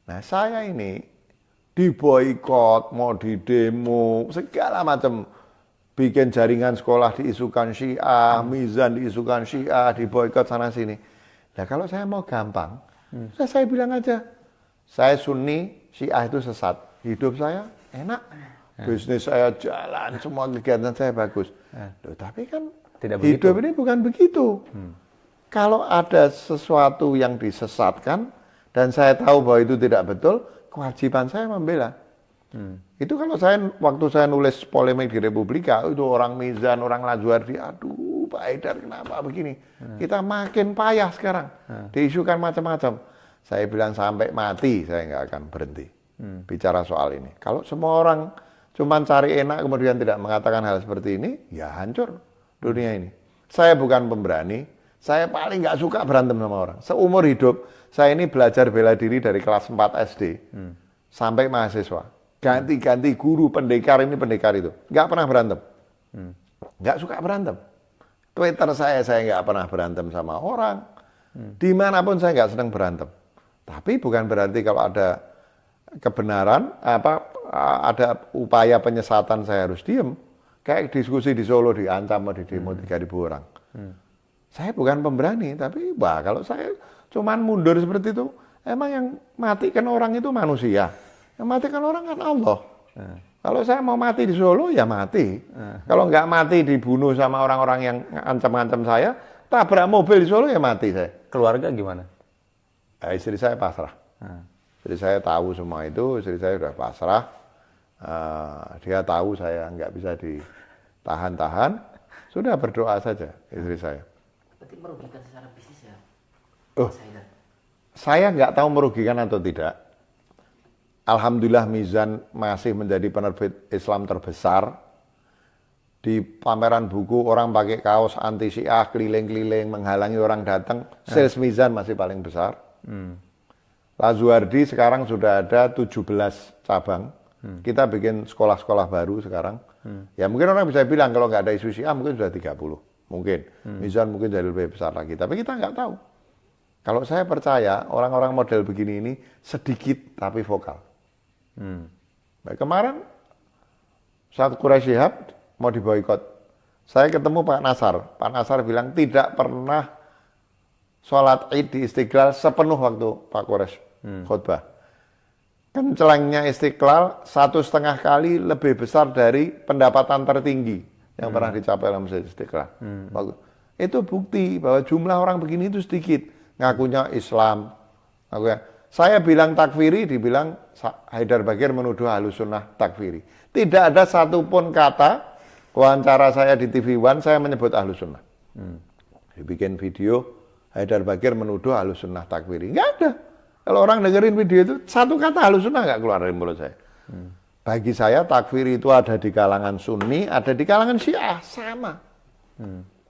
Nah saya ini diboikot, mau didemo, segala macam. Bikin jaringan sekolah diisukan Syiah, Mizan diisukan Syiah, diboikot sana sini. Nah kalau saya mau gampang, saya bilang aja, saya Sunni, Syiah itu sesat. Hidup saya enak, bisnis saya jalan, semua kegiatan saya bagus. Loh, tapi kan Tidak hidup begitu. ini bukan begitu. Kalau ada sesuatu yang disesatkan, dan saya tahu bahwa itu tidak betul, kewajiban saya membela. Itu kalau waktu saya nulis polemik di Republika, itu orang Mizan, orang Lajuardi, aduh Pak Haidar kenapa begini? Kita makin payah sekarang, diisukan macam-macam. Saya bilang sampai mati saya nggak akan berhenti bicara soal ini. Kalau semua orang cuma cari enak kemudian tidak mengatakan hal seperti ini, ya hancur dunia ini. Saya bukan pemberani, saya paling nggak suka berantem sama orang. Seumur hidup, saya ini belajar bela diri dari kelas 4 SD sampai mahasiswa. Ganti-ganti guru, pendekar ini, pendekar itu. Nggak pernah berantem. Nggak suka berantem. Twitter saya nggak pernah berantem sama orang. Dimanapun saya nggak senang berantem. Tapi bukan berarti kalau ada kebenaran, ada upaya penyesatan saya harus diem. Kayak diskusi di Solo diancam di demo 3.000 orang. Saya bukan pemberani, tapi kalau saya cuman mundur seperti itu, emang yang matikan orang itu manusia. Yang matikan orang kan Allah. Kalau saya mau mati di Solo, ya mati. Kalau nggak mati dibunuh sama orang-orang yang ngancam-ngancam saya, tabrak mobil di Solo, ya mati saya. Keluarga gimana? Istri saya pasrah. Istri saya tahu semua itu, istri saya sudah pasrah. Dia tahu saya nggak bisa ditahan-tahan. Sudah berdoa saja istri saya. Berarti merugikan secara bisnis ya? Saya nggak tahu merugikan atau tidak. Alhamdulillah Mizan masih menjadi penerbit Islam terbesar. Di pameran buku orang pakai kaos anti Syiah keliling-keliling menghalangi orang datang. Sales Mizan masih paling besar. Lazuardi sekarang sudah ada 17 cabang. Kita bikin sekolah-sekolah baru sekarang. Ya mungkin orang bisa bilang kalau nggak ada isu Syiah mungkin sudah 30. Mungkin. Mizan mungkin jadi lebih besar lagi. Tapi kita nggak tahu. Kalau saya percaya orang-orang model begini ini sedikit tapi vokal. Baik, kemarin saat Quraisy Shihab mau diboikot, saya ketemu Pak Nasar. Pak Nasar bilang tidak pernah sholat Id di Istiqlal sepenuh waktu Pak Quraisy khutbah. Kencelengnya Istiqlal 1,5 kali lebih besar dari pendapatan tertinggi yang pernah dicapai dalam Masjid Istiqlal. Itu bukti bahwa jumlah orang begini itu sedikit. Ngakunya Islam. Saya bilang takfiri, dibilang Haidar Bagir menuduh Ahlussunnah takfiri. Tidak ada satupun kata wawancara saya di TV One saya menyebut Ahlussunnah. Dibikin video Haidar Bagir menuduh Ahlussunnah takfiri. Nggak ada. Kalau orang dengerin video itu satu kata Ahlussunnah nggak keluar dari mulut saya. Bagi saya takfiri itu ada di kalangan Sunni, ada di kalangan Syiah, sama.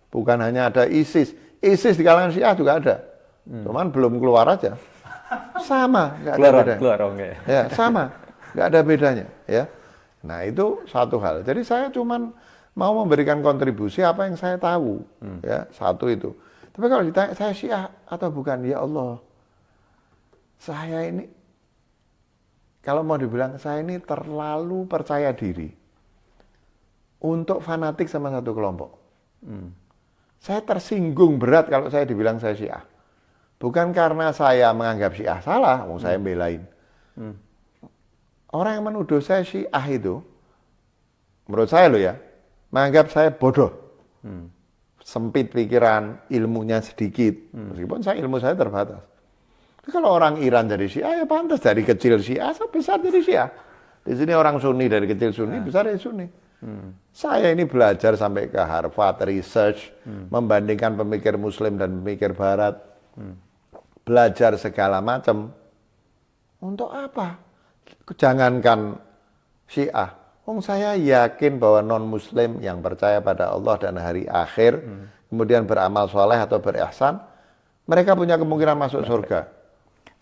Bukan hanya ada ISIS. ISIS di kalangan Syiah juga ada. Cuman belum keluar aja. Sama, nggak ada bedanya. Keluar, enggak ya? Ya, sama, nggak ada bedanya. Ya, nah itu satu hal. Jadi saya cuman mau memberikan kontribusi apa yang saya tahu. Ya, satu itu. Tapi kalau ditanya saya Syiah atau bukan, ya Allah, saya ini kalau mau dibilang saya ini terlalu percaya diri untuk fanatik sama satu kelompok. Saya tersinggung berat kalau saya dibilang saya Syiah. Bukan karena saya menganggap Syiah salah, mau saya belain. Orang yang menuduh saya Syiah itu, menurut saya loh ya, menganggap saya bodoh. Sempit pikiran, ilmunya sedikit. Meskipun ilmu saya terbatas. Tapi kalau orang Iran jadi Syiah, ya pantas dari kecil Syiah sampai besar jadi Syiah. Di sini orang Sunni dari kecil Sunni, besar dari Sunni. Saya ini belajar sampai ke Harvard, research, membandingkan pemikir Muslim dan pemikir Barat. Belajar segala macam. Untuk apa? Jangankan Syiah. Saya yakin bahwa non-Muslim yang percaya pada Allah dan hari akhir, kemudian beramal soleh atau berihsan, mereka punya kemungkinan masuk surga.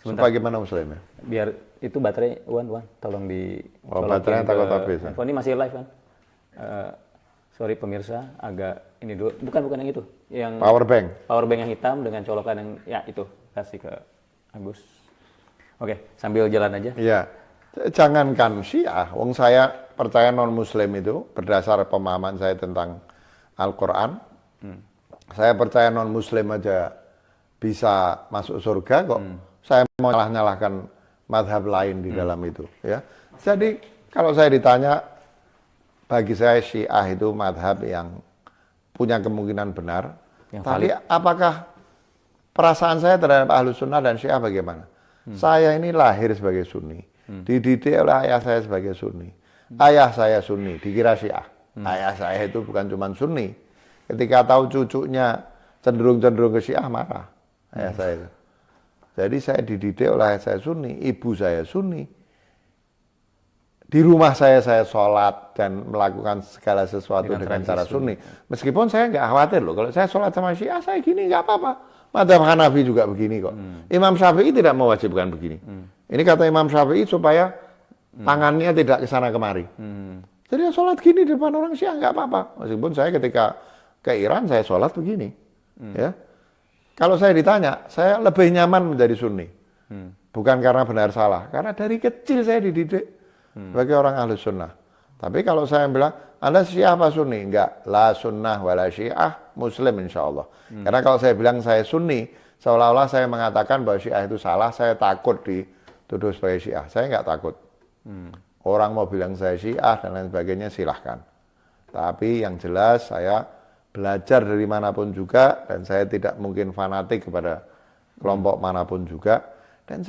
Sebagaimana Muslimnya. Biar itu baterai, Wan, tolong di... baterainya takut habis. Handphone ini masih live kan? Sorry pemirsa, agak ini dulu. Bukan yang itu. Yang Power bank yang hitam dengan colokan yang, ya itu. Kasih ke Agus. Oke, sambil jalan aja. Ya, jangankan Syiah, wong saya percaya non-Muslim itu berdasar pemahaman saya tentang Al-Quran. Saya percaya non-Muslim aja bisa masuk surga kok. Saya mau nyalahkan madhab lain di dalam itu. Ya, jadi kalau saya ditanya, bagi saya Syiah itu madhab yang punya kemungkinan benar. Yang Tapi apakah perasaan saya terhadap Ahlus Sunnah dan Syiah bagaimana? Saya ini lahir sebagai Sunni, dididik oleh ayah saya sebagai Sunni. Ayah saya Sunni, dikira Syiah. Ayah saya itu bukan cuma Sunni. Ketika tahu cucunya cenderung-cenderung ke Syiah, marah ayah saya itu. Jadi saya dididik oleh ayah saya Sunni, ibu saya Sunni. Di rumah saya sholat dan melakukan segala sesuatu dengan cara Sunni. Meskipun saya nggak khawatir loh, kalau saya sholat sama Syiah, saya gini nggak apa-apa. Madzhab Hanafi juga begini kok. Imam Syafi'i tidak mewajibkan begini. Ini kata Imam Syafi'i supaya tangannya tidak ke sana kemari. Jadi sholat gini di depan orang Syiah nggak apa-apa. Meskipun saya ketika ke Iran saya sholat begini. Ya. Kalau saya ditanya, saya lebih nyaman menjadi Sunni. Bukan karena benar salah, karena dari kecil saya dididik sebagai orang Ahlus Sunnah. Tapi kalau saya bilang, Anda Syiah apa Sunni? Enggak, la sunnah wala Syiah, Muslim insya Allah. Karena kalau saya bilang saya Sunni, seolah-olah saya mengatakan bahwa Syiah itu salah, saya takut dituduh sebagai Syiah. Saya enggak takut. Orang mau bilang saya Syiah dan lain sebagainya silahkan. Tapi yang jelas saya belajar dari manapun juga, dan saya tidak mungkin fanatik kepada kelompok manapun juga. Dan